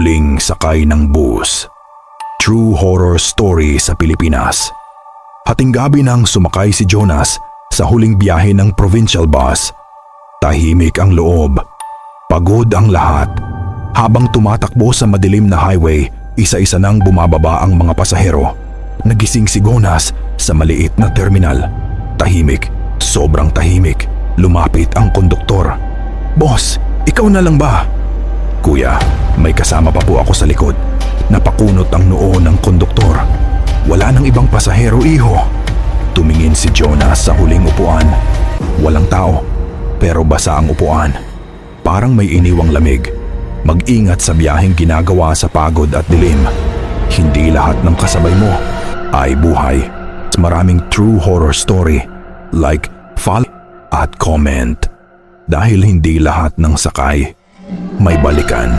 huling sakay ng bus. True horror story sa Pilipinas. Hatinggabi nang sumakay si Jonas sa huling biyahe ng provincial bus. Tahimik ang loob. Pagod ang lahat. Habang tumatakbo sa madilim na highway, isa-isa nang bumababa ang mga pasahero. Nagising si Jonas sa maliit na terminal. Tahimik, sobrang tahimik. Lumapit ang konduktor. "Boss, ikaw na lang ba?" "Kuya, may kasama pa po ako sa likod." Napakunot ang noo ng konduktor. "Wala nang ibang pasahero, iho." Tumingin si Jonas sa huling upuan. Walang tao, pero basa ang upuan. Parang may iniwang lamig. Mag-ingat sa biyaheng ginagawa sa pagod at dilim. Hindi lahat ng kasabay mo ay buhay. Maraming true horror story. Like, follow at comment. Dahil hindi lahat ng sakay may balikan.